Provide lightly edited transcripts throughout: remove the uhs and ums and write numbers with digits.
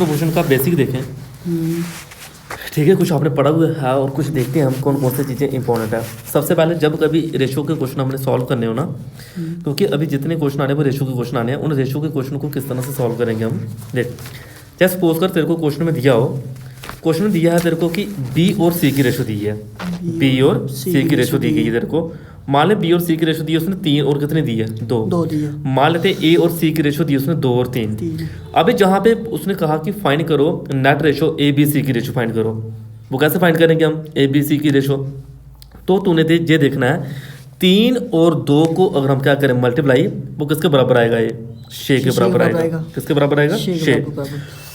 Question का basic देखें, ठीक है। कुछ आपने पढ़ा हुआ है और कुछ देखते हैं हम कौन कौन सी चीज़ें इंपॉर्टेंट है। सबसे पहले जब कभी रेशो के क्वेश्चन हमने सॉल्व करने हो ना, क्योंकि अभी जितने क्वेश्चन आने वो रेशो के क्वेश्चन आने हैं, उन रेशो के क्वेश्चन को किस तरह से सॉल्व करेंगे हम देख। जैसे सपोज कर तेरे को क्वेश्चन में दिया हो, क्वेश्चन में दिया है तेरे को कि बी और सी की रेशो दी है, बी और सी की रेशो दी गई है तेरे को। मान ले बी और सी की रेशो दी है उसने 3 और कितने दी है 2 दी है। मान लेते ए और सी की रेशो दी है उसने 2 और 3। अभी जहाँ पे उसने कहा कि फाइंड करो net ratio A B C की रेशो फाइंड करो, वो कैसे फाइंड करेंगे हम ए बी सी की रेशो। तो तूने ये देखना है 3 और 2 को अगर हम क्या करें मल्टीप्लाई, वो किसके बराबर आएगा, ये 6 के बराबर आएगा। किसके बराबर आएगा 6।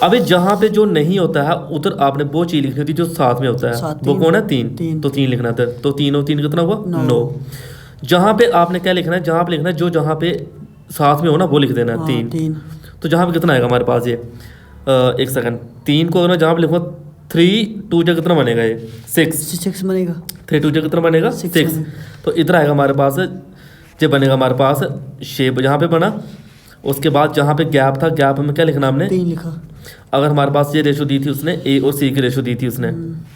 अभी जहाँ पे जो नहीं होता है उधर आपने वो चीज लिखनी होती जो साथ में होता है, वो कौन है 3। तो 3 लिखना था, तो 3 और 3 कितना हुआ 9। जहाँ पे आपने क्या लिखना है, जहाँ पे लिखना है जो जहाँ पे साथ में हो ना वो लिख देना है 3। तो जहाँ पे कितना आएगा हमारे पास ये एक सेकंड, 3 को ना जहाँ पे लिखूंगा 3 2 जा कितना बनेगा ये 6 बनेगा। 3 2 जा कितना बनेगा 6। तो इधर आएगा हमारे पास जो बनेगा हमारे पास शेप जहाँ पे बना। उसके बाद जहाँ पे गैप था, गैप में क्या लिखना हमने 3 लिखा। अगर हमारे पास ये रेशो दी थी उसने ए और सी की रेशो दी थी उसने,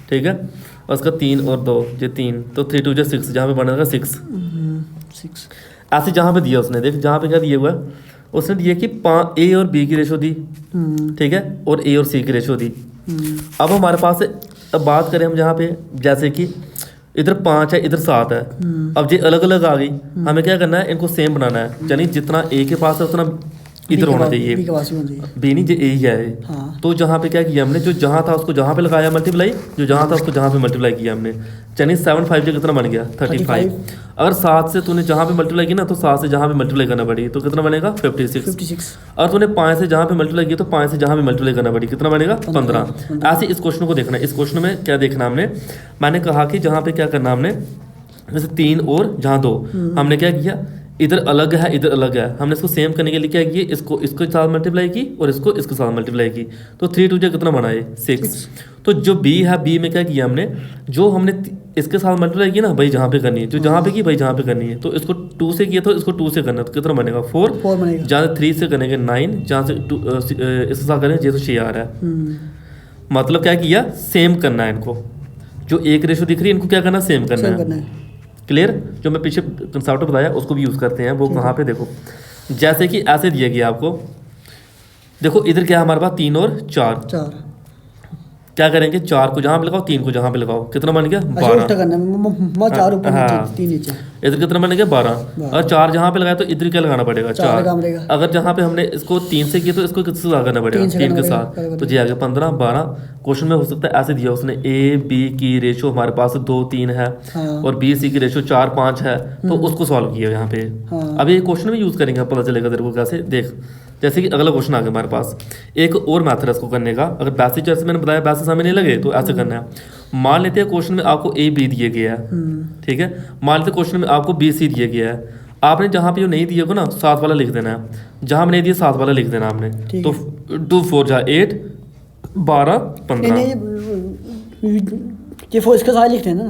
ठीक है। और उसका 3 और 2 ये 3, तो 3 2 जा 6 जहाँ पे बनेगा 6। ऐसे जहाँ पे दिया उसने, देख जहाँ पे क्या दिया हुआ है उसने दिया कि ए और बी की रेशो दी, ठीक है, और ए और सी की रेशो दी। अब हमारे पास अब बात करें हम जहाँ पे जैसे कि इधर 5 है इधर 7 है। अब ये अलग अलग आ गई, हमें क्या करना है इनको सेम बनाना है। यानी जितना ए के पास है उतना इधर होना चाहिए, बी नहीं जो ए ही है। हाँ। तो जहाँ पे क्या किया हमने, जो जहाँ था उसको जहाँ पे लगाया मल्टीप्लाई, जो जहाँ था उसको जहाँ पे मल्टीप्लाई किया हमने। यानी 7 5 जो कितना बन गया 35। अगर 7 से तूने जहाँ पे मल्टीप्लाई की ना, तो 7 से जहाँ पे मल्टीप्लाई करना पड़ी तो कितना बनेगा 56। अगर तूने 5 से जहाँ पे मल्टीप्लाई किया तो 5 से जहाँ पे मल्टीप्लाई करना पड़ी कितना बनेगा 15। ऐसे इस क्वेश्चन को देखना है। इस क्वेश्चन में क्या देखना हमने, मैंने कहा कि जहाँ पे क्या करना हमने, जैसे 3 और जहाँ 2, हमने क्या किया इधर अलग है इधर अलग है, हमने इसको सेम करने के लिए क्या किया, इसको इसके साथ मल्टीप्लाई की और इसको इसके साथ मल्टीप्लाई की। तो 3 2 जा कितना बना है 6। तो जो बी है, बी में क्या किया हमने, जो हमने इसके साथ मल्टीप्लाई की ना भाई जहाँ पे करनी है, जो जहाँ पे की भाई जहाँ पे करनी है। तो इसको 2 से किया तो इसको 2 से करना, तो कितना बनेगा 4 बनेगा। जहाँ से 3 से करेंगे 9, जहाँ से इसके साथ करेंगे ये तो 6 आ रहा है। मतलब क्या किया, सेम करना है इनको। जो एक रेशो दिख रही है इनको क्या करना, सेम करना है। क्लियर। जो मैं पीछे कंसेप्ट बताया उसको भी यूज़ करते हैं। वो कहाँ पे देखो, जैसे कि ऐसे दिया गया आपको, देखो इधर क्या है हमारे पास 3 और 4। क्या करेंगे, 4 को जहाँ पे लगाओ 3 को जहाँ पे लगाओ, कितना बन गया 12। 4 ऊपर नीचे, इधर कितना बन गया 12। और 4 जहाँ पे लगाया तो इधर क्या लगाना पड़ेगा 4। अगर जहाँ पे हमने इसको 3 से किया तो इसको किससे लगाना पड़ेगा 3 के साथ, तो जी आ गया 15 12। क्वेश्चन में हो सकता है ऐसे दिया उसने ए बी की रेशो हमारे पास 2 3 है और बी सी की रेशो 4 5 है, तो उसको सॉल्व किया यहाँ पे। अब ये क्वेश्चन में यूज़ करेंगे, पता चलेगा तेरे को कैसे। देख जैसे कि अगला क्वेश्चन आ गया हमारे पास, एक और मैथड है इसको करने का। अगर वैसे जैसे मैंने बताया वैसे समय नहीं लगे तो ऐसे करना है। मान लेते हैं क्वेश्चन में आपको ए बी दिए गया है, ठीक है। मान लेते क्वेश्चन में आपको बी सी दिया गया है। आपने जहाँ पे जो नहीं दिया को ना 7 वाला लिख देना है, जहाँ में नहीं दिया 7 वाला लिख देना आपने। तो 2 4 जा 8 12 15। ये 4 इसके साथ लिखते हैं ना,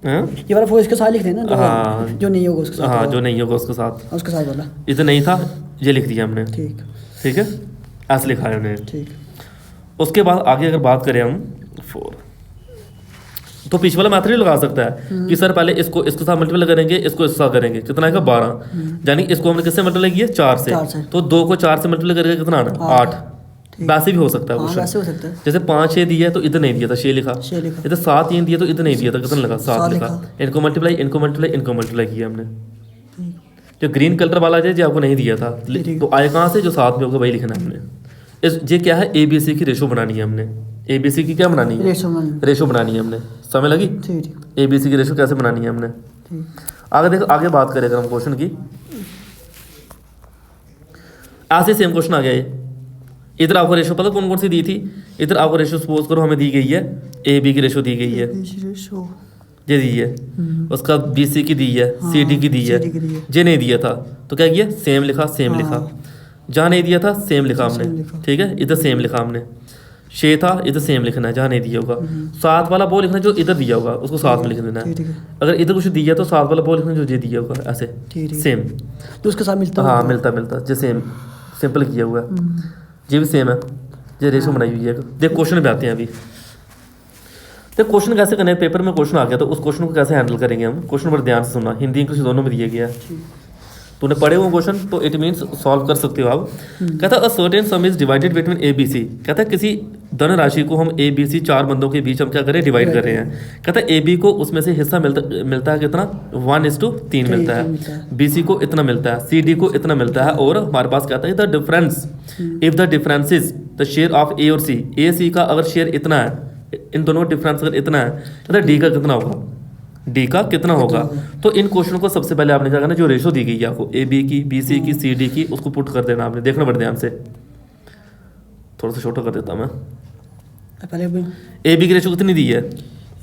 ये वाला 4 इसके साथ लिखते हैं ना। हाँ, जो नहीं होगा उसके साथ। हाँ, जो नहीं होगा उसके साथ, उसके साथ वाला इधर नहीं था ये लिख दिया हमने। ठीक है, ऐसे लिखा है हमने। ठीक। उसके बाद आगे अगर बात करें हम 4, तो पीछे वाला मैथड ही लगा सकता है कि सर पहले इसको इसके साथ मल्टीप्लाई करेंगे, इसको इसके साथ करेंगे, कितना आएगा 12। यानी इसको हमने किससे मल्टीप्लाई किया 4 से, तो 2 को 4 से मल्टीप्लाई करेंगे कितना आना 8। वैसे भी हो सकता है क्वेश्चन, जैसे 5 6 दिया है तो इधर नहीं दिया था 6 लिखा, इधर 7 3 दिया तो इधर नहीं दिया था कितना लगा 7 लिखा। इनको मल्टीप्लाई इनको मल्टीप्लाई इनको मल्टीप्लाई किया हमने। जो ग्रीन कलर वाला है जो आपको नहीं दिया था, तो आए कहाँ से, जो साथ में होगा वही लिखना है हमने। इस ये क्या है, ए बी सी की रेशो बनानी है हमने। ए बी सी की क्या बनानी है, रेशो बनानी है हमने। समझ लगी, ए बी सी की रेशो कैसे बनानी है हमने। आगे देखो, आगे बात करें अगर हम क्वेश्चन की, ऐसे सेम क्वेश्चन आ गया ये। इधर आपको रेशो पता कौन कौन सी दी थी, इधर आपको रेशो सपोज करो हमें दी गई है ए बी की रेशो दी गई है, ये दी है। उसका बी सी की दी है, सी डी की दी है। जे नहीं दिया था तो क्या किया, सेम लिखा सेम लिखा। जहाँ नहीं दिया था सेम लिखा हमने, ठीक है। इधर सेम लिखा हमने। 6 था इधर सेम लिखना है जहाँ नहीं दिया होगा। 7 वाला वो लिखना जो इधर दिया होगा उसको साथ में लिख देना है। अगर इधर कुछ दिया तो 7 वाला वो लिखना जो ये दिया होगा, ऐसे सेम तो उसके साथ मिलता। हाँ मिलता जो सेम सिंपल किया हुआ है, ये भी सेम है। ये रेशो बनाई हुई है। देख क्वेश्चन पे आते हैं अभी। तो क्वेश्चन कैसे करने हैं, पेपर में क्वेश्चन आ गया तो उस क्वेश्चन को कैसे हैंडल करेंगे हम। क्वेश्चन पर ध्यान से सुनना, हिंदी इंग्लिश दोनों में दिया गया है। तूने पढ़े हुए क्वेश्चन तो इट मीन्स सॉल्व कर सकते हो आप। कहता a certain sum is divided between A B C. कहता है किसी धन राशि को हम ए बी सी 4 बंदों के बीच हम क्या करें, डिवाइड कर रहे हैं। कहता है ए बी को उसमें से हिस्सा मिलता है कितना, 1:3 मिलता है। बी सी को इतना मिलता है, सी डी को इतना मिलता है, और हमारे पास कहता है the difference if the difference is the share of A और सी। ए सी का अगर शेयर इतना है, इन दोनों का डिफरेंस अगर इतना है, कहता है डी का कितना होगा, डी का कितना होगा। तो इन क्वेश्चन को सबसे पहले आपने क्या करना, जो रेशो दी गई है आपको ए बी की, बी सी की, सी डी की, उसको पुट कर देना आपने। देखना बड़े ध्यान से, थोड़ा सा छोटा कर देता मैं। पहले ए बी की रेशो कितनी दी है,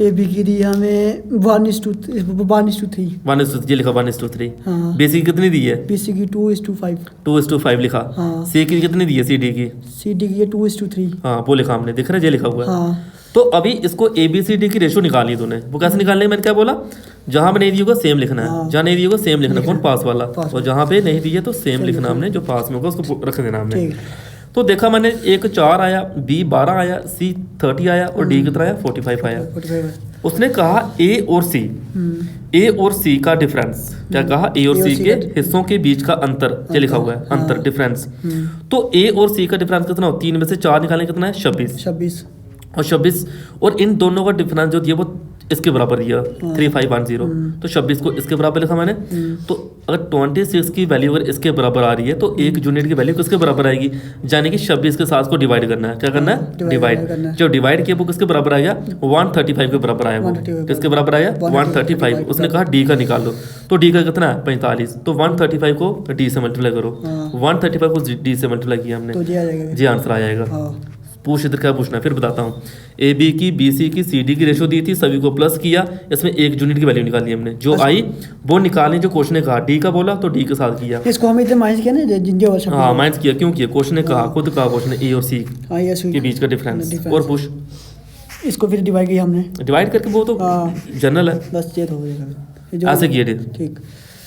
ए बी की दी हमें 1:3। 1:3 ये लिखा 1:3। हाँ। बी सी की कितनी दी है, बी सी की 2:5। 2:5 लिखा। हाँ। सी की कितनी दी है, सी डी की, सी डी की 2:3। हाँ वो लिखा हमने, दिख रहा है ये लिखा हुआ है। हाँ। तो अभी इसको ए बी सी डी की रेशो निकालनी है तूने। वो कैसे निकालनी है, मैंने क्या बोला, जहां पे नहीं दी होगा सेम लिखना है, हाँ। जहां नहीं दी होगा सेम लिखना है। कौन, पास वाला। पास और जहां पे नहीं दी है तो सेम लिखना हमने, जो पास में होगा उसको रख देना हमने। ठीक। तो देखा मैंने, एक 4 आया, बी 12 आया, सी 30 आया, और डी कितना आया, 45 आया। 45। उसने कहा ए और सी, ए और सी का डिफरेंस, क्या कहा, ए और सी के हिस्सों के बीच का अंतर, ये लिखा हुआ है अंतर, डिफरेंस। तो ए और सी का डिफरेंस कितना हो, 3 में से 4 निकालने कितना है, 26। और 26, और इन दोनों का डिफरेंस जो दिया वो इसके बराबर दिया, 3510। तो 26 को इसके बराबर लिखा मैंने। तो अगर 26 की वैल्यू अगर इसके बराबर आ रही है तो एक यूनिट की वैल्यू किसके बराबर आएगी, यानी कि 26 के साथ को डिवाइड करना है। क्या करना है, डिवाइड। जो डिवाइड किया वो किसके बराबर आएगा, 135 के बराबर आया। वो किसके बराबर आया, 135। उसने कहा डी का निकाल लो, तो डी का कितना है, 45। तो 135 को डी से मल्टीप्लाई करो। 135 को डी से मल्टीप्लाई किया हमने, जी आंसर आ जाएगा। पूछ इधर क्या पूछना है फिर बताता हूँ। ए बी की, बी सी की, सी डी की रेशो दी थी, सभी को प्लस किया, इसमें एक यूनिट की वैल्यू निकाली हमने, जो आई वो निकालनी जो क्वेश्चन ने कहा। डी का बोला तो डी के साथ किया। इसको हम इधर माइनस किया ना, जिनके वर्ष हाँ माइनस किया, क्यों किया, क्वेश्चन ने कहा, खुद कहा क्वेश्चन ने ए और सी के बीच का डिफरेंस। और पूछ, इसको फिर डिवाइड किया हमने, डिवाइड करके, वो तो जनरल है, बस ये तो हो जाएगा ऐसे किए। ठीक।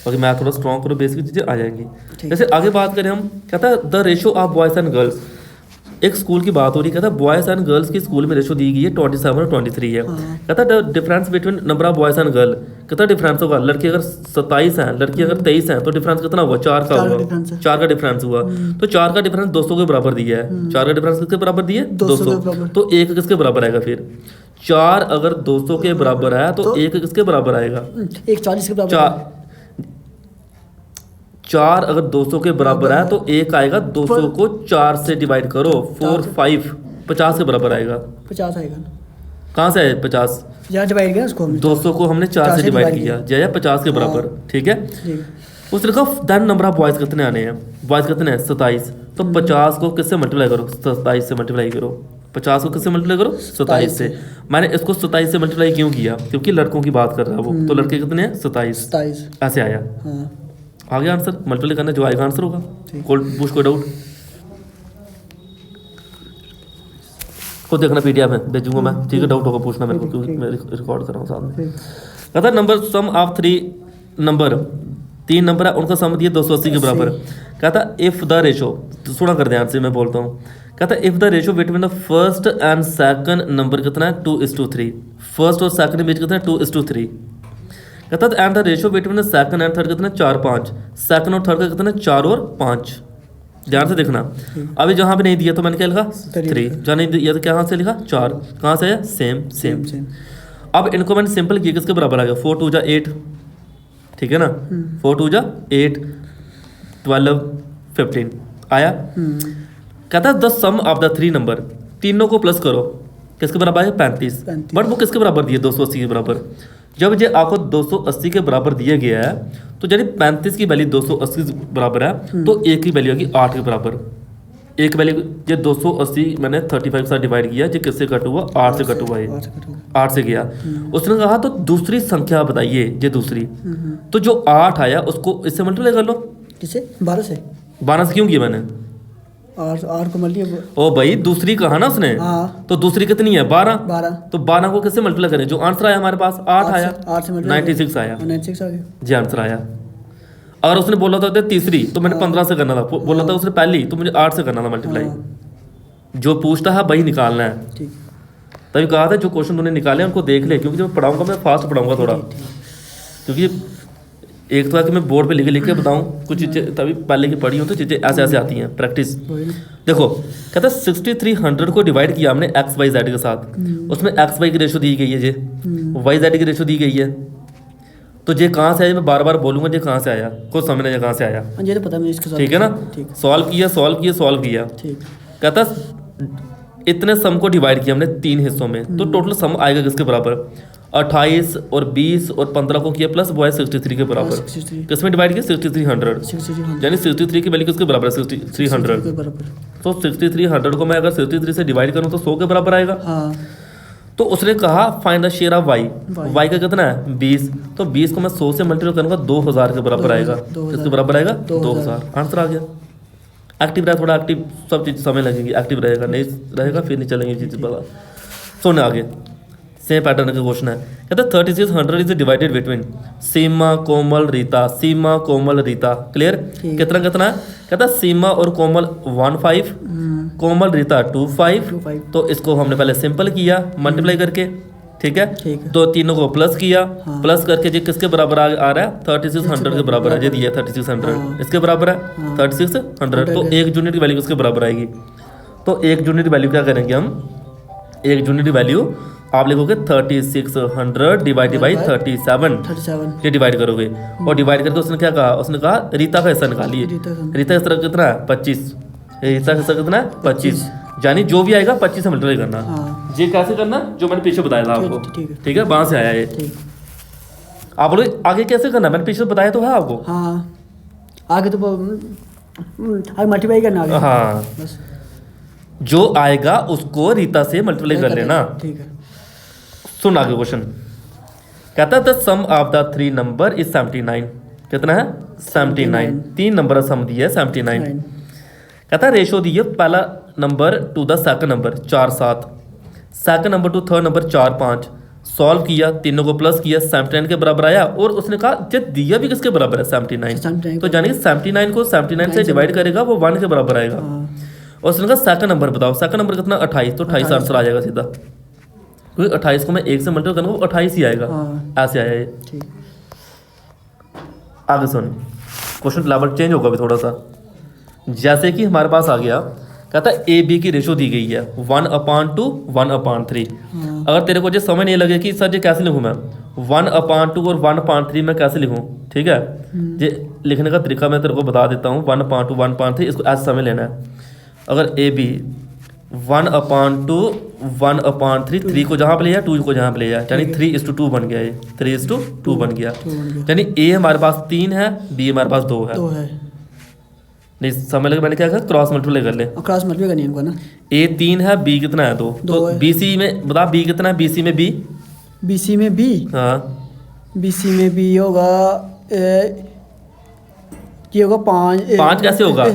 बाकी मैं थोड़ा स्ट्रॉन्ग करो, बेसिक चीजें आ जाएंगी। जैसे आगे बात करें हम, कहता है the ratio of boys and girls. एक स्कूल की बात हो रही, कहता है बॉयज एंड गर्ल्स की स्कूल में रेशो दी गई है 27 और 23 है। कहता है difference between number of boys and girl, कितना डिफरेंस होगा, लड़के अगर 27 हैं, लड़की अगर 23 हैं, तो डिफरेंस कितना हुआ, 4 का हुआ, 4 का डिफरेंस हुआ। तो 4 का डिफरेंस 200 के बराबर दिया है। 4 का डिफरेंस किसके बराबर दिया है, 200। तो एक किसके बराबर आएगा फिर, 4 अगर 200 के बराबर है तो एक किसके बराबर आएगा, एक 40 के बराबर। 4 अगर 200 के बराबर है तो एक आएगा, 200 को 4 से डिवाइड करो, 4 5 50 के बराबर आएगा। 50 आएगा, कहाँ से आए 50, यार डिवाइड किया उसको, 200 को हमने 4 से डिवाइड किया, जय 50 के बराबर। ठीक है। उसने कहा देन नंबर ऑफ बॉयज कितने आने हैं, बॉयज कितने हैं, 27। तो 50 को किससे मल्टीप्लाई करो, 27 से मल्टीप्लाई करो। 50 को किससे मल्टीप्लाई करो, 27 से। मैंने इसको 27 से मल्टीप्लाई क्यों किया, क्योंकि लड़कों की बात कर रहा है वो, तो लड़के कितने हैं, 27। ऐसे आया, आ गया आंसर। मल्टीप्लाई करना जो आएगा आंसर होगा। पूछ कोई डाउट, खुद देखना पीडीएफ में भेजूंगा मैं, ठीक है। डाउट होगा पूछना मेरे को, क्योंकि मैं रिकॉर्ड कर रहा हूँ साथ में। कहता number sum of 3 number, 3 number है, उनका सम दिया 280 के बराबर। कहता इफ द रेशो, सुना कर ध्यान से मैं बोलता हूँ। कहता if the ratio between the first and second number कितना है, 2:3। फर्स्ट और सेकंड के बीच कितना है, 2:3। कहता है and the ratio between the second and third कितना है, 4-5। सेकंड और थर्ड का कितना है, 4 और 5। ध्यान से देखना। अभी जहाँ पे नहीं दिया तो मैंने क्या लिखा, 3। जहाँ नहीं दिया तो कहाँ से लिखा, 4। कहाँ से है, सेम। अब इनको मैंने सिंपल किया, किसके बराबर आ गया, 4 2 जा 8, ठीक है ना। 4 2 जा 8, 12 15 आया। कहता है the sum of the 3 number, तीनों को प्लस करो, किसके बराबर है, 35। बट वो किसके बराबर दिए, 280 के बराबर। जब ये आपको 280 के बराबर दिया गया है तो यानी 35 की वैल्यू 280 के बराबर है, तो एक की वैल्यू आएगी 8 के बराबर। एक वैल्यू, ये 280 मैंने 35 के साथ डिवाइड किया, जो किससे कट हुआ, 8 से कट हुआ है, 8 से गया। उसने कहा तो दूसरी संख्या बताइए, ये दूसरी। तो जो 8 आया उसको इससे मल्टीप्लाई कर लो, किससे, 12 से। 12 से क्यों किया मैंने, 8 को मल्टीप्लाई, ओ भाई दूसरी कहा ना उसने, तो दूसरी कितनी है, 12। तो 12 को किससे मल्टीप्लाई करें, जो आंसर आया हमारे पास 8 आया, 8 से 96 आया, 96 आ गया जी आंसर आया। अगर उसने बोला था तीसरी तो मैंने 15 से करना था, बोला था उसने पहली तो मुझे 8 से करना था मल्टीप्लाई। जो पूछता है वही निकालना है। ठीक। तभी कहा था जो क्वेश्चन तूने निकाले उनको देख ले, क्योंकि जब पढ़ाऊंगा मैं फास्ट पढ़ाऊंगा थोड़ा, क्योंकि एक तो है कि मैं बोर्ड पे लिख के बताऊं कुछ चीज़ें, तभी पहले की पढ़ी हो तो चीज़ें ऐसे ऐसे आती हैं प्रैक्टिस। देखो कहता है 6300 को डिवाइड किया हमने एक्स वाई जेड के साथ, उसमें एक्स वाई की रेशो दी गई है, जे वाई जेड की रेशो दी गई है, तो ये कहाँ से आया, मैं बार बार बोलूंगा ये कहाँ से आया, कुछ समझना ये कहाँ से आया। ये तो पता है इसके साथ। ठीक है ना, सॉल्व किया सॉल्व किया सॉल्व किया। ठीक। कहता इतने सम को डिवाइड किया हमने 3 हिस्सों में, तो टोटल सम आएगा किसके बराबर, 28 और 20 और 15 को किया प्लस वो है 63 के बराबर। 63 किसमें डिवाइड किया 6300, यानी 63 की वैल्यू किसके बराबर है 6300। तो 6300 को मैं अगर 63 से डिवाइड करूँ तो 100 के बराबर आएगा। हाँ। तो उसने कहा find the share of Y का कितना है 20, तो 20 को मैं 100 से मल्टीप्लाई करूँगा 2000 के बराबर आएगा। किसके बराबर आएगा 2000। आंसर आ गया। एक्टिव रहा, थोड़ा एक्टिव, सब चीज़ समय लगेगी, एक्टिव रहेगा, नहीं रहेगा फिर नहीं चलेंगी चीज़ पता। सुनने आगे सेम पैटर्न का क्वेश्चन है। कहता है 3600 is divided between Seema Komal Rita, Seema Komal Rita. Clear, कितना कितना है, कहता है सीमा और कोमल 15, कोमल रीता 25। तो इसको हमने पहले सिंपल किया मल्टीप्लाई करके, ठीक है, तो तीनों को प्लस किया। हाँ। प्लस करके जी किसके बराबर आ रहा है 3600 के बराबर है, ये दिया 3600। हाँ। इसके बराबर है 3600, तो एक यूनिट की वैल्यू किसके बराबर आएगी, तो एक यूनिट वैल्यू क्या करेंगे हम, एक यूनिट वैल्यू आप लिखोगे 3600 डिवाइडेड बाई 37, ये डिवाइड करोगे। और डिवाइड करके उसने क्या कहा, उसने कहा रीता का हिस्सा निकालिए। रीता का हिस्सा कितना है 25, रीता का हिस्सा कितना है 25, यानी जो भी आएगा 25 से मल्टीप्लाई करना। हाँ। ये कैसे करना, जो मैंने पीछे बताया था आपको, ठीक है, वहां से आया ये। आप बोलोगे आगे कैसे करना, मैंने पीछे बताया तो है आपको। हाँ। आगे तो आगे मल्टीप्लाई करना आगे। हाँ बस। जो आएगा उसको रीता से मल्टीप्लाई कर लेना। ठीक है। सुन आगे क्वेश्चन, कहता है the sum of the 3 number is 79। कितना है 79, 3 नंबर सम दिया है 79। कहता है रेशो दी है पहला number two the second number 4 7, second number two third number 4 5। Solve किया, तीनों को प्लस किया, 79 के बराबर आया। और उसने कहा जब दिया भी किसके बराबर है 79, तो यानी 79 को 79 से डिवाइड करेगा वो 1 के बराबर आएगा। और उसने कहा सेकंड नंबर बताओ, सेकंड नंबर कितना 28, तो 28 आंसर आ जाएगा सीधा, क्योंकि 28 को मैं 1 से मल्टीप्लाई करूँगा वो 28 ही आएगा। हाँ। ऐसे आया ये। आगे सुन, क्वेश्चन लेवल चेंज होगा अभी थोड़ा सा। जैसे कि हमारे पास आ गया, कहता है ए बी की रेशो दी गई है 1/2 1/3। हाँ। अगर तेरे को जो समझ नहीं लगे कि सर ये कैसे लिखूँ मैं 1/2 और 1/3 मैं कैसे लिखूँ, ठीक है, ये लिखने का तरीका मैं तेरे को बता देता हूँ। 1/2 1/3 इसको ऐसे समझ लेना है। अगर ए बी 1/2 1/3, 3 को जहाँ पे ले जाए 2 को जहाँ पे ले जाए, यानी 3:2 बन गया, ये 3:2 बन गया। यानी ए हमारे पास 3 है, बी हमारे पास 2 है। नहीं समझ लगे मैंने क्या कहा, क्रॉस मल्टीप्लाई कर ले, क्रॉस मल्टीप्लाई करनी है इनको ना। ए 3 है, बी कितना है 2, तो बीसी में बता बी कितना है, बीसी में बी, बीसी में बी, हाँ बीसी में बी होगा ये होगा 5 कैसे होगा,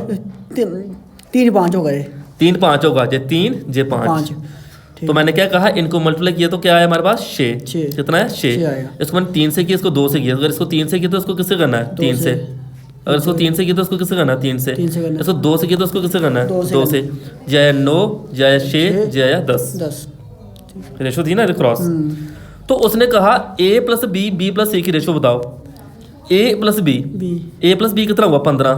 3 5 होगा, 3 5 होगा, जे 3 जे 5। तो मैंने क्या कहा, इनको मल्टीप्लाई किया तो क्या आया हमारे पास 6। कितना है 6। इसको मैंने 3 से किया, इसको 2 से किया। अगर इसको 3 से किया तो इसको किससे करना है 3 से। अगर इसको 3 से किया तो इसको किससे करना है 3 से। इसको 2 से किया तो इसको किससे करना है 2 से। जय 9 जय 6 जय 10 रेशो थी ना क्रॉस। तो उसने कहा a + b b + c की रेशो बताओ। a + b, a + b कितना हुआ 15,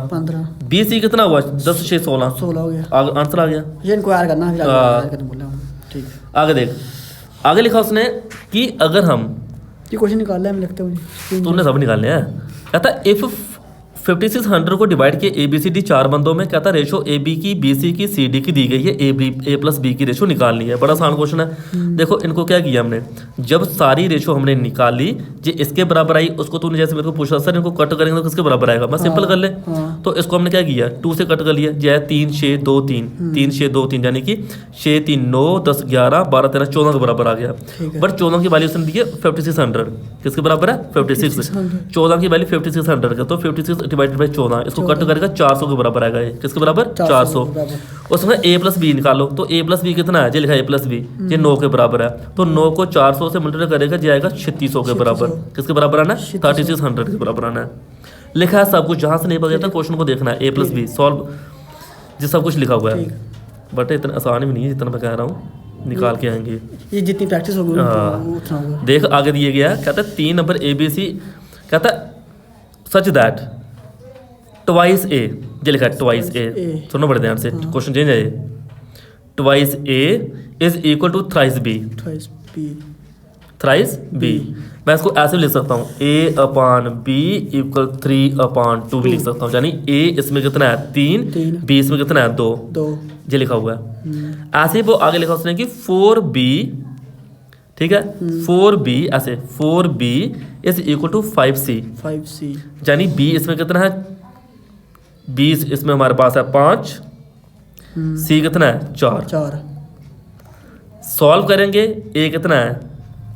b c कितना हुआ 10 6 16 हो गया। आंसर आ गया। ये इनको याद करना है। ठीक, आगे देख, आगे लिखा उसने कि अगर हम ये क्वेश्चन निकालना है, मैं लगता है तूने सब निकालने हैं। कहता इफ 5600 को डिवाइड किया ए बी सी डी 4 बंदों में, कहता रेशो ए बी की बी सी की सी डी की दी गई है, ए + बी की रेशो निकालनी है। बड़ा आसान क्वेश्चन है। देखो इनको क्या किया हमने, जब सारी रेशो हमने निकाली, जो इसके बराबर आई उसको तूने जैसे मेरे को पूछा सर इनको कट करेंगे तो किसके बराबर आएगा, मैं सिंपल कर ले। तो इसको हमने क्या किया 2 से कट कर लिया, जय 3 6 2 3 3 6 2 3, यानी कि 6 3 9 10 11 12 13 14 के बराबर आ गया। बट 14 की वैल्यू उसने दी है 5600, किसके बराबर है 56। 14 की वैल्यू 5600 का, तो 56 डिवाइडेड बाई 14, इसको कट करेगा 400 के बराबर आएगा। ये किसके बराबर 400। उसमें a + b निकालो, तो a + b कितना है, जो लिखा है a + b, ये 9 के बराबर है। तो 9 को 400 से मल्टीप्लाई करेगा, ये आएगा 3600 के बराबर। किसके बराबर आना है 3600 के बराबर आना है। लिखा है सब कुछ, जहाँ से नहीं पता था क्वेश्चन को देखना है, a + b सॉल्व, जो सब कुछ लिखा हुआ है। बट इतना आसान भी नहीं है जितना मैं कह रहा हूँ, निकाल के आएंगे। ये जितनी प्रैक्टिस होगी हाँ। उतना होगा। देख आगे दिए गया है, कहता है 3 नंबर ABC, कहता है सच दैट ट्वाइस ए, ये लिखा है ट्वाइस ए, सुनो बड़े ध्यान से, क्वेश्चन चेंज है ये, twice A is equal to thrice B, twice B, thrice B. मैं इसको ऐसे भी लिख सकता हूँ A/B इक्वल 3/2 भी लिख सकता हूँ, यानी A इसमें कितना है 3, B इसमें कितना है 2, ये लिखा हुआ है। ऐसे ही वो आगे लिखा उसने कि 4B, ठीक है 4B, ऐसे 4B is equal to 5C, यानी B इसमें कितना है 20, इसमें हमारे पास है 5, C कितना है 4। सॉल्व करेंगे, A कितना है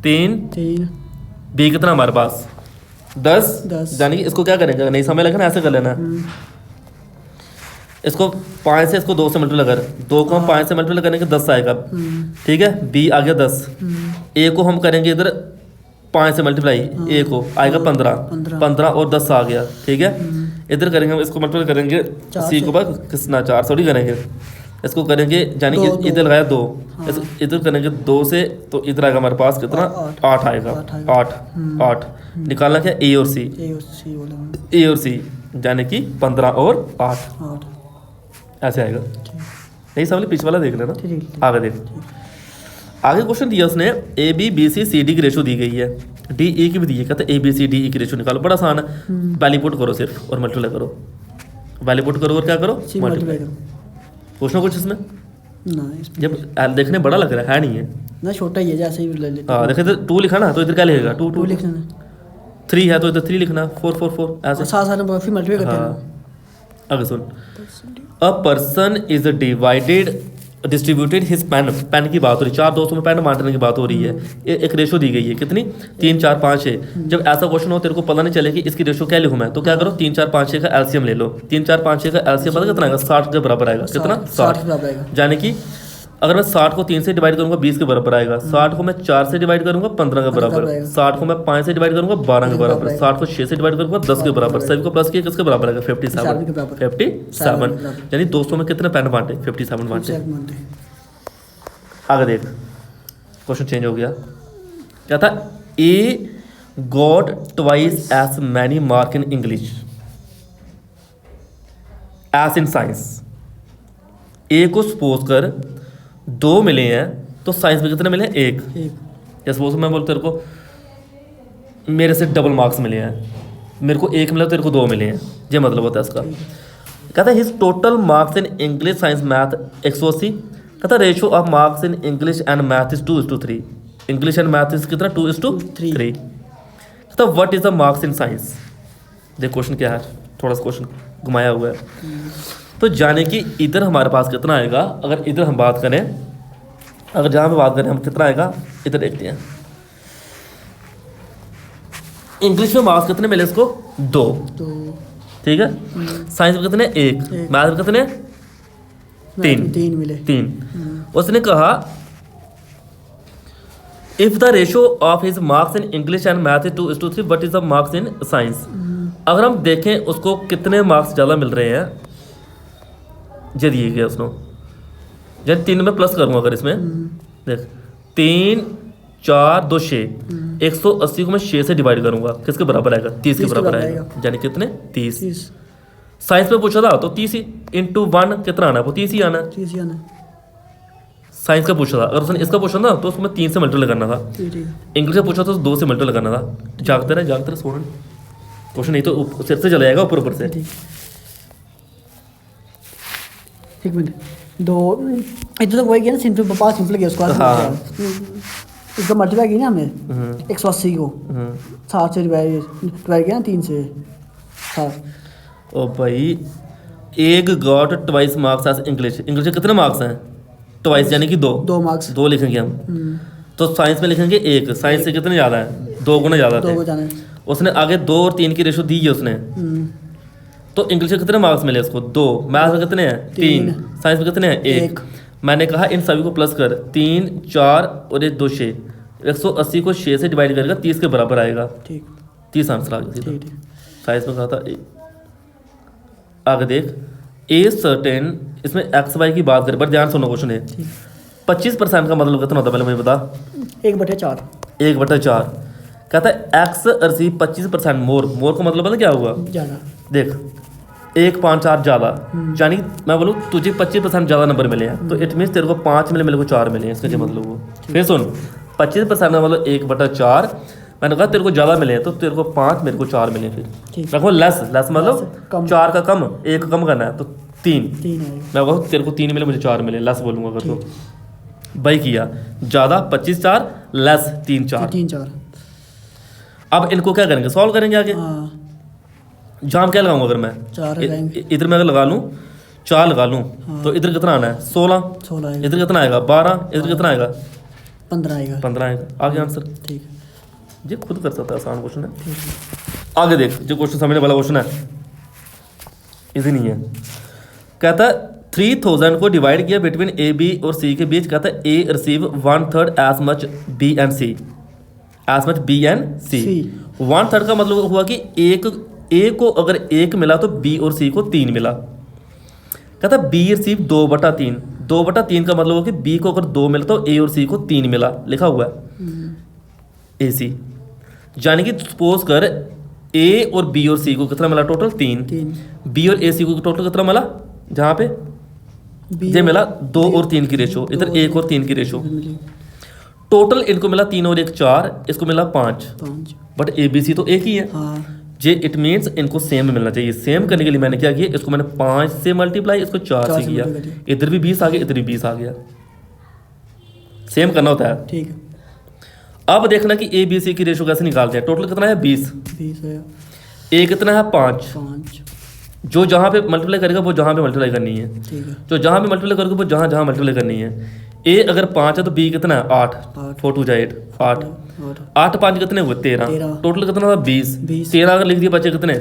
3, B कितना हमारे पास 10, यानी कि इसको क्या करेंगे, नहीं समझ लगा ना, ऐसे कर लेना इसको 5 से इसको 2 से मल्टीप्लाई कर, 2 को हम 5 से मल्टीप्लाई करेंगे 10 आएगा, ठीक है। B आ गया 10, A को हम करेंगे इधर 5 से मल्टीप्लाई, A को आएगा 15 और 10 आ गया, ठीक है। इधर करेंगे हम इसको मल्टीप्लाई करेंगे, C को बस कितना 4 सॉरी करेंगे, इसको करेंगे यानी कि इधर लगाया 2, इधर करेंगे 2 से, तो इधर आएगा हमारे पास कितना 8 आएगा, 8 निकालना क्या A और C, A और C यानी कि 15 और 8 ऐसे आएगा। नहीं समझ, पीछे वाला देख लेना, आगे देख। आगे क्वेश्चन दिया उसने ABBCCD की रेशो दी गई है, DE की भी दी है, कहते हैं ABCDE की रेशो निकालो, बड़ा आसान है, वैल्यू पुट करो सिर्फ और मल्टीप्लाई करो, वैल्यू पुट करो और क्या करो मल्टीप्लाई करो। पूछना कुछ इसमें ना, जब देखने बड़ा लग रहा है नहीं है ना, छोटा ही है जैसे ही ले लेते। हाँ देखे तो 2 लिखा ना, तो इधर क्या लिखेगा 2 लिखना, 3 है तो इधर 3 लिखना, 4 ऐसे साथ नंबर फिर मल्टीप्लाई करते हैं। हाँ आगे सुन, a person is distributed his pen की बात हो रही है, 4 दोस्तों में पेन बांटने की बात हो रही है, एक रेशो दी गई है कितनी 3, 4, 5, 6। जब ऐसा क्वेश्चन हो तेरे को पता नहीं चले कि इसकी रेशो क्या लिखूं मैं, तो क्या करो 3, 4, 5, 6 का एलसीएम ले लो, 3, 4, 5, 6 का एलसीएम पता कितना आएगा 60 के बराबर आएगा, कितना 60, यानी कि अगर मैं 60 को 3 से डिवाइड करूंगा 20 के बराबर आएगा, 60 को मैं 4 से डिवाइड करूंगा 15 के बराबर, 60 को मैं 5 से डिवाइड करूंगा 12 के बराबर, 60 को 6 से डिवाइड करूंगा 10 के बराबर, सभी को प्लस किया किसके बराबर आएगा 57, यानी दोस्तों में कितने पेन बांटे 57 बांटे। आगे देख क्वेश्चन चेंज हो गया, क्या था A got twice as many mark in English as in science. A को सपोज कर 2 मिले हैं, तो साइंस में कितने मिले 1। या सपोज मैं बोलता तेरे को मेरे से डबल मार्क्स मिले हैं, मेरे को 1 मिला तेरे को 2 मिले हैं, ये मतलब होता है इसका। कहता है his total marks in English science math 180। कहता ratio of marks in English and math is 2:3, English and math is कितना 2:3। कहता what is the marks in science. देख क्वेश्चन क्या है, थोड़ा सा क्वेश्चन घुमाया हुआ है, तो जाने कि इधर हमारे पास कितना आएगा, अगर इधर हम बात करें, अगर जहाँ पे बात करें हम कितना आएगा, इधर देखते हैं इंग्लिश में मार्क्स कितने मिले इसको 2, ठीक है। साइंस में कितने 1, मैथ में कितने 3 मिले 3। उसने कहा if the ratio of his marks in English and math is 2:3 what is the marks in science. अगर हम देखें उसको कितने मार्क्स ज़्यादा मिल रहे हैं, ये दिए गए उसको, जब 3 में प्लस करूँगा अगर इसमें देख 3, 4, 2, 6, 180 को मैं 6 से डिवाइड करूँगा किसके बराबर आएगा 30 के बराबर आएगा, यानी कितने 30। साइंस में पूछा था तो 30 इंटू 1 कितना आना है, वो 30 ही आना है। साइंस का पूछा था, अगर उसने इसका पूछा था तो उसको मैं 3 से मल्टीप्लाई करना था, इंग्लिश का पूछा तो 2 से मल्टीप्लाई करना था। जागते रहे स्टूडेंट, क्वेश्चन नहीं तो सिर से चला जाएगा ऊपर से। एक मिनट, 2 इधर तक वही किया ना, सिंपल पास सिंपल किया उसको। हाँ इसका मल्टीप्लाई किया ना हमने 180 को 60 से डिवाइड किया ना 3 से 7। ओ भाई एक got twice marks as English, English के कितने मार्क्स हैं ट्वाइस, यानी कि 2 मार्क्स 2 लिखेंगे हम, तो साइंस में लिखेंगे 1, साइंस से कितने ज़्यादा है 2 गुना ज़्यादा थे। उसने आगे 2 और 3 की रेशो दी है उसने, तो इंग्लिश में कितने मार्क्स मिले उसको 2, मैथ में कितने हैं 3, साइंस में कितने हैं 1। मैंने कहा इन सभी को प्लस कर, 3, 4 और 1, 2, 6, 180 को 6 से डिवाइड करेगा 30 के बराबर आएगा, 30 आंसर आ गया। साइंस में कहा था आगे देख ए सर्टेन, इसमें एक्स वाई की बात करें, बट ध्यान सुनो क्वेश्चन है, 25% का मतलब कितना होता है पहले मुझे बता। 1/4 1/4 कहता है एक्स रिसीव 25% मोर, मोर का मतलब पता क्या हुआ, ज़्यादा। देख 1 5 4 ज़्यादा, यानी मैं बोलूँ तुझे 25% ज़्यादा नंबर मिले हैं, तो इट मीन्स तेरे को 5 मिले, मेरे को 4 मिले हैं, इसका जो मतलब वो। फिर सुन, 25% का मतलब 1/4, मैंने कहा तेरे को ज़्यादा मिले हैं तो तेरे को 5, मेरे को 4 मिले। फिर ठीक। रखो लेस, लेस मतलब कम। 4 का कम, 1 कम करना है तो 3 3 है। मैं कहूँ तेरे को 3 मिले, मुझे 4 मिले, लेस बोलूँगा अगर तो भाई किया ज़्यादा 25 4 लेस 3 4। 3 4। अब इनको क्या करेंगे, सॉल्व करेंगे आगे। हाँ जाम क्या लगाऊंगा अगर मैं 4 लगाएंगे। इधर मैं अगर लगा लूँ 4 लगा लूँ तो इधर कितना आना है 16, 16 आएगा। इधर कितना आएगा 12, इधर कितना आएगा 15 आएगा। 15 आएगा। आगे आंसर ठीक है। ये खुद कर सकता है, आसान क्वेश्चन है। आगे देख, जो क्वेश्चन समझने वाला क्वेश्चन है, इजी नहीं है। कहता है 3000 को डिवाइड किया बिटवीन ए बी और सी के बीच, कहता है A receive 1/3 as much B and C, as much B and C. 1/3 का मतलब हुआ कि एक ए को अगर 1 मिला तो बी और सी को 3 मिला। कहता है बी रिसीव 2/3, 2/3 का मतलब हुआ कि बी को अगर 2 मिला तो ए और सी को 3 मिला, लिखा हुआ है ए सी। यानी कि सपोज कर ए और बी और सी को कितना मिला टोटल 3, बी और ए सी को टोटल कितना मिला, जहाँ पे ये मिला 2 और 3 की रेशो, इधर 1 और 3 की रेशो, टोटल इनको मिला 3 और 1 4, इसको मिला 5, बट ए बी सी तो एक ही है। हाँ। जे इट मीन्स इनको सेम मिलना चाहिए। सेम करने के लिए मैंने क्या किया, इसको मैंने 5 से मल्टीप्लाई, इसको 4 से किया, इधर भी 20 आ गया, इधर भी 20 आ गया। सेम करना होता है। ठीक है। अब देखना कि ए बी सी की रेशो कैसे निकालते हैं। टोटल कितना है 20 है। ए कितना है 5, 5 जो जहाँ पे मल्टीप्लाई करेगा वो जहाँ पे मल्टीप्लाई करनी है, ठीक है। जो जहाँ पे मल्टीप्लाई करेगा वो जहाँ जहाँ मल्टीप्लाई करनी है। ए अगर 5 है तो बी कितना है 8, 4 2 8 8, 8 5 कितने हुए 13, टोटल कितना था 20, 13 अगर लिख दिया बचे कितने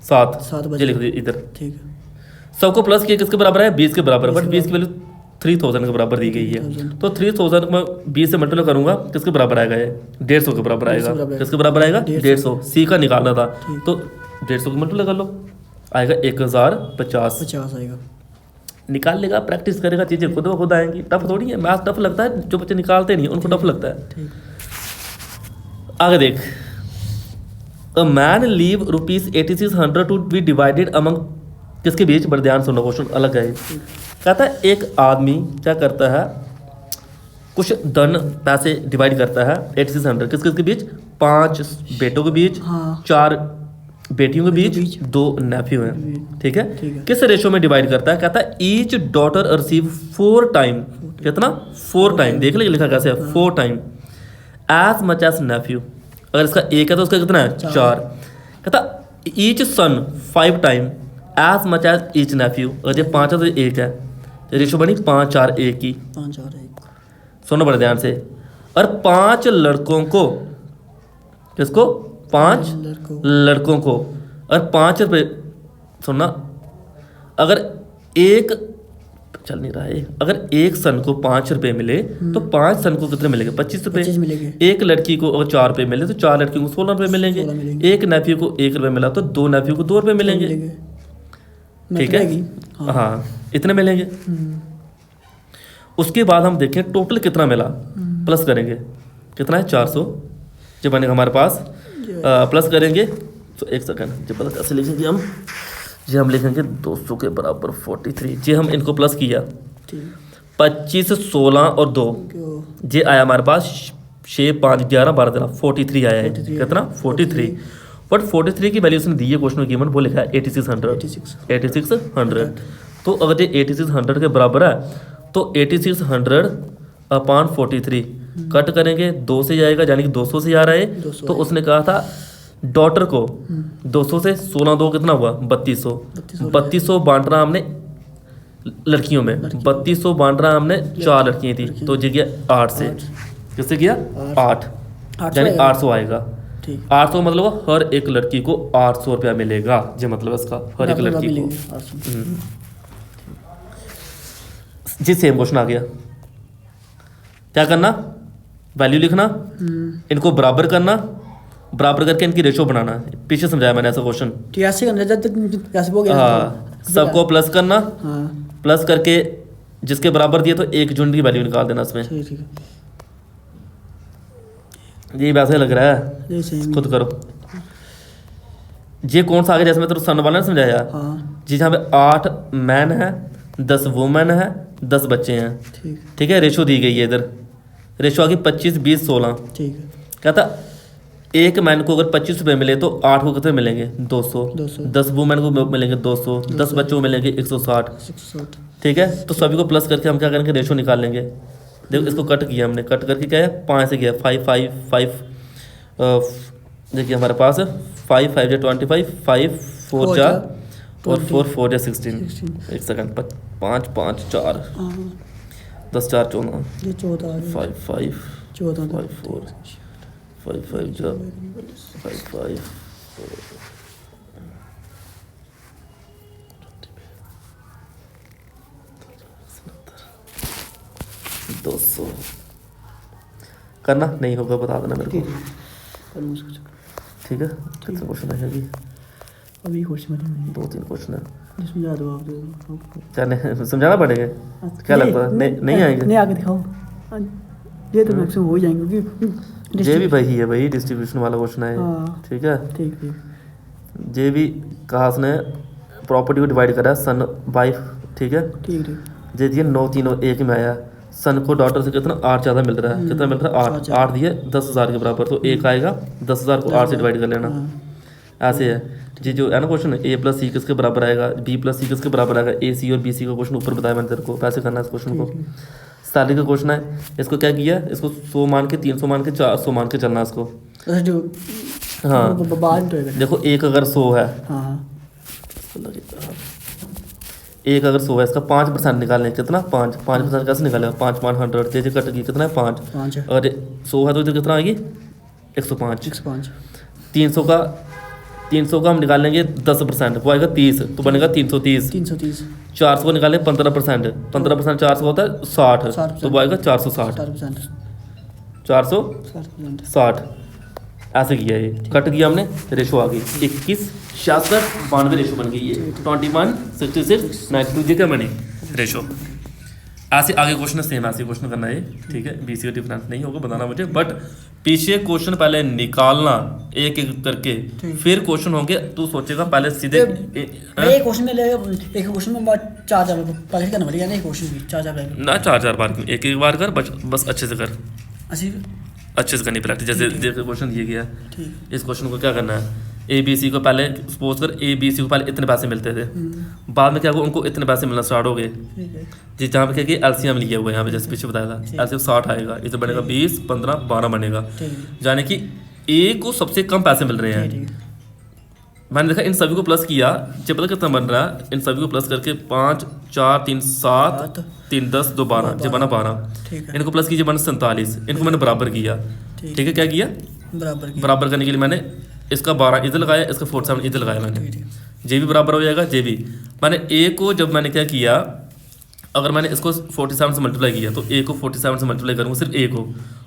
7 ये लिख दिया इधर। ठीक है। सबको प्लस किया किसके बराबर है 20 के बराबर, बट 20 की वैल्यू 3000 के बराबर दी गई है, तो 3000 में 20 से मल्टीप्लाई करूंगा किसके बराबर आएगा, ये 150 के बराबर आएगा। किसके बराबर आएगा 150, सी का निकालना था तो 150 को मल्टीप्लाई कर लो, आएगा 1050 आएगा। निकाल लेगा, प्रैक्टिस करेगा, चीज़ें खुद ब खुद आएंगी। टफ थोड़ी है, मैथ टफ लगता है, जो बच्चे निकालते नहीं उनको टफ लगता है। आगे देख, a man leave ₹8600 to be divided among, किसके बीच, बड़े ध्यान सुनो क्वेश्चन अलग है। कहता है एक आदमी क्या करता है, कुछ धन पैसे डिवाइड करता है 8600 किस किसके बीच, 5 बेटों के बीच, 4 बेटियों के बीच, 2 नेफ्यू हैं। ठीक है। किस रेशो में डिवाइड करता है, कहता है ईच डॉटर रिसीव 4 टाइम, कितना 4 टाइम, देख ले लिखा कैसे है 4 time as much as nephew. अगर इसका एक है तो उसका कितना है 4। कहता each son 5 time as much as each nephew, अगर ये 5 है तो 1 है, रेशो बनी 5 4 1 की। 5 4 1, सुनो बड़े ध्यान से। और 5 लड़कों को, किसको 5 लड़कों को, और 5 रुपये, सुनना, अगर एक चल नहीं रहा है, अगर एक सन को 5 रुपये मिले तो 5 सन को कितने मिलेंगे 25 रुपये। एक लड़की को अगर 4 रुपये मिले तो 4 लड़कियों को 16 रुपये मिलेंगे। एक नेफ्यू को 1 रुपये मिला तो 2 नेफ्यू को 2 रुपये मिलेंगे। ठीक है। हाँ इतने मिलेंगे। उसके बाद हम देखें टोटल कितना मिला, प्लस करेंगे, कितना है 400 जो बनेगा हमारे पास, प्लस करेंगे तो एक सेकंड, जो पता कैसे लिखेंगे हम, जी हम लिखेंगे 200 के बराबर 43, जी हम इनको प्लस किया 25 16 और 2, जी आया हमारे पास 6 5 11 12 13 43 आया है। कितना 43, बट 43 की वैल्यू उसने दी है क्वेश्चन कीमत, वो लिखा है 8600। तो अगर ये 8600 के बराबर है तो 8600 अपॉन 43 कट करेंगे 2 से जाएगा, यानी कि 200 से जा रहा है। तो उसने कहा था डॉटर को 200 से 16 2 कितना हुआ 3200 बांट रहा हमने लड़कियों में, 3200 बांट रहा हमने 4 लड़कियां थी, तो ये गया 8 से, किससे गया 8, यानी 800 आएगा। 800 मतलब हर एक लड़की को 800 रुपया मिलेगा, जो मतलब इसका हर एक लड़की को। जी सेम क्वेश्चन आ गया, क्या करना, वैल्यू लिखना, इनको बराबर करना, बराबर करके इनकी रेशो बनाना। पीछे समझाया मैंने ऐसा क्वेश्चन। हाँ सबको प्लस करना, हाँ प्लस करके जिसके बराबर दिए तो एक यूनिट की वैल्यू निकाल देना इसमें। ठीक है ये वैसे लग रहा है, ये सेम खुद करो। ये कौन सा आ गया, जैसे मैं तेरे सन वाला ने समझाया हाँ जी, जहाँ पे 8 मैन है, 10 वुमेन है, 10 बच्चे हैं, ठीक ठीक है। रेशो दी गई है इधर, रेशो आ गई 25 20 16। ठीक है कहता एक मैन को अगर 25 रुपये मिले तो 8 को कितने मिलेंगे 200, 200 10 वुमेन को मिलेंगे 200, 10 बच्चों को मिलेंगे 160, 660 ठीक है। तो सभी को प्लस करके हम क्या करेंगे, रेशो निकाल लेंगे। देखो इसको कट किया हमने, कट करके क्या है 5 से किया 5 5 5, देखिए हमारे पास 5 5 जो 25, 5 4 जा और 4 4 जा 16। एक सेकंड, 5 5 4 हाँ 10 4 14, ये 14 आ गया 5 5 14 5 4 5 5 जा 5 5 200 करना नहीं होगा बता देना मेरे ठीक को, है पर मुझको ठीक है। कितने क्वेश्चन है अभी, अभी क्वेश्चन में 2-3 क्वेश्चन है। जिसमें याद हो आप क्या नहीं समझाना पड़ेगा, क्या लगता है नहीं आएंगे? नहीं आगे दिखाओ हाँ, ये तो मैक्सिमम हो ही जाएंगे क्योंकि जे भी वही है, वही डिस्ट्रीब्यूशन वाला क्वेश्चन है, हाँ। ठीक है। ठीक ठीक जे भी कहा उसने प्रॉपर्टी को डिवाइड करा सन वाइफ, ठीक है। ठीक ठीक जे दिए 9 3 एक में आया, सन को डॉटर से कितना 8 ज़्यादा मिल रहा है, कितना मिल रहा है 8, 8 दिए 10,000 के बराबर, तो एक आएगा 10,000 को 8 से डिवाइड कर लेना, ऐसे है जी। जो है ना क्वेश्चन, ए प्लस सी किसके बराबर आएगा, बी प्लस सी किसके बराबर आएगा, ए सी और बी सी का क्वेश्चन ऊपर बताया मैंने तेरे को, पैसे करना है इस क्वेश्चन को। सैलरी का क्वेश्चन है, इसको क्या किया, इसको 100 मान के 300 मान के 400 मान के चलना इसको। अच्छा जो हाँ बाद तो है देखो एक अगर 100 है, हाँ एक अगर 100 है, इसका 5% निकालने हैं, कितना 5% कैसे निकालेगा, 5 5 100 जे कट गई कितना है 5, 5 है और 100 है तो इधर कितना आएगी 105। 605 300 का हम निकाल लेंगे 10%, वो आएगा 30, तो बनेगा 330। 330 400 को निकालें 15%, 15% 400 होता है 60, तो वो आएगा 460, 60% 460 ऐसे किया, ये कट किया हमने, रेशो आ गई 21 66 92 रेशो बन गई ये 21 66 92 जी क्या बनी रेशो। ऐसे आगे क्वेश्चन सेम ऐसे क्वेश्चन करना है, ठीक है। बीसी का डिफरेंस नहीं होगा बताना मुझे, बट पीछे क्वेश्चन पहले निकालना एक एक करके, फिर क्वेश्चन होंगे, तू सोचेगा पहले सीधे एक क्वेश्चन में ले, एक क्वेश्शन में 4 पहले करना पड़ेगा ना, एक क्वेश्चन भी 4 ना 4 बार क्यों, एक बार कर, बस अच्छे से कर, अच्छे से करनी प्रैक्टिस। जैसे क्वेश्चन दिया गया, इस क्वेश्चन को क्या करना है, ए बी सी को पहले सपोज कर ए बी सी को पहले इतने पैसे मिलते थे, बाद में क्या हुआ उनको इतने पैसे मिलना स्टार्ट हो गए जी। जहाँ पे क्या कि एलसीएम लिया हुआ है यहाँ पे, जैसे पीछे बताया था एलसीएम 60 आएगा, इधर बनेगा 20 15 12 बनेगा, यानी कि ए को सबसे कम पैसे मिल रहे हैं। मैंने देखा इन सभी को प्लस किया, जब पता कितना बन रहा है, इन सभी को प्लस करके 5 4 3 7 3 10 2 12 जब बना 12, इनको प्लस कीजिए बना 47, इनको मैंने बराबर किया, ठीक है। क्या किया बराबर करने के लिए मैंने इसका 12 इधर लगाया, इसका 47 इधर लगाया मैंने, जे भी बराबर हो जाएगा जे भी। मैंने ए को जब मैंने क्या किया, अगर मैंने इसको 47 से मल्टीप्लाई किया तो ए को 47 से मल्टीप्लाई करूँगा, सिर्फ ए को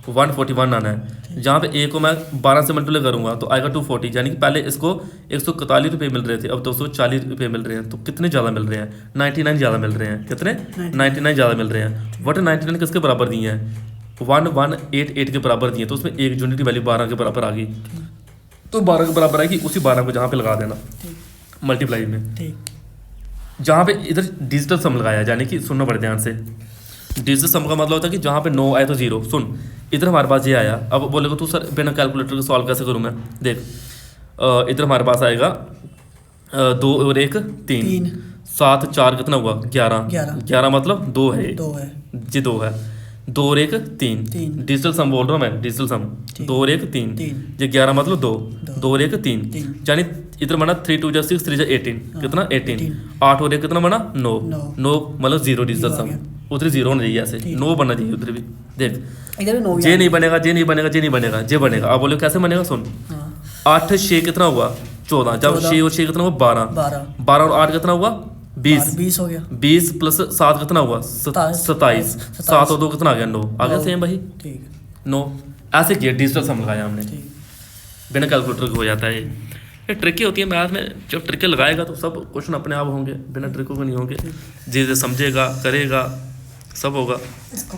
141 आना है। जहाँ पे ए को मैं 12 से मल्टीप्लाई करूँगा तो आएगा 240, यानी कि पहले इसको 141 रुपये मिल रहे थे, अब 240 रुपये मिल रहे हैं। तो कितने ज़्यादा मिल रहे हैं, 99 ज़्यादा मिल रहे हैं। कितने 99 ज़्यादा मिल रहे हैं। वट 99 किसके बराबर दिए हैं, 1188 के बराबर दिए, तो उसमें एक यूनिट की वैल्यू 12 के बराबर आ गई, तो 12 के बराबर आएगी, उसी 12 को जहाँ पे लगा देना मल्टीप्लाई में, जहाँ पे इधर डिजिटल सम लगाया, यानी कि सुनना पड़े ध्यान से। डिजिटल सम का मतलब होता है कि जहाँ पे 9 आए तो 0। सुन इधर हमारे पास ये आया, अब बोलेगा तू सर बिना कैलकुलेटर के सॉल्व कैसे करूँ मैं, देख इधर हमारे पास आएगा 2 और 1 3 7 4 कितना हुआ 11 मतलब 2 है जी, 2 है, 2 और 1 3 डिजिटल सम बोल रहा हूँ मैं, डिजिटल सम 2 और 1 3 ये 11 मतलब 2 और 1 3, यानी इधर बना 3 2 6 3 18 कितना 18, 8 और 1 कितना बना 9 मतलब 0 डिजिटल सम, उधर 0 होना चाहिए, ऐसे 9 बनना चाहिए उधर भी। देख जे नहीं बनेगा, जे नहीं बनेगा, जे नहीं बनेगा, जे बनेगा। अब बोलो कैसे बनेगा, सुन 8 6 कितना हुआ 14, जब 6 और 6 कितना हुआ 12 और 8 कितना हुआ 20 हो गया, 20 प्लस 7 कितना हुआ 27, 7 और 2 कितना आ गया 9 आ गया, सेम भाई 9। ऐसे किया डिजिटल सम लगाया हमने, बिना कैलकुलेटर के हो जाता है। ये ट्रिकें होती है मैथ में, जब ट्रिकें लगाएगा तो सब क्वेश्चन अपने आप होंगे, बिना ट्रिकों के नहीं होंगे। धीरे धीरे समझेगा, करेगा, सब होगा।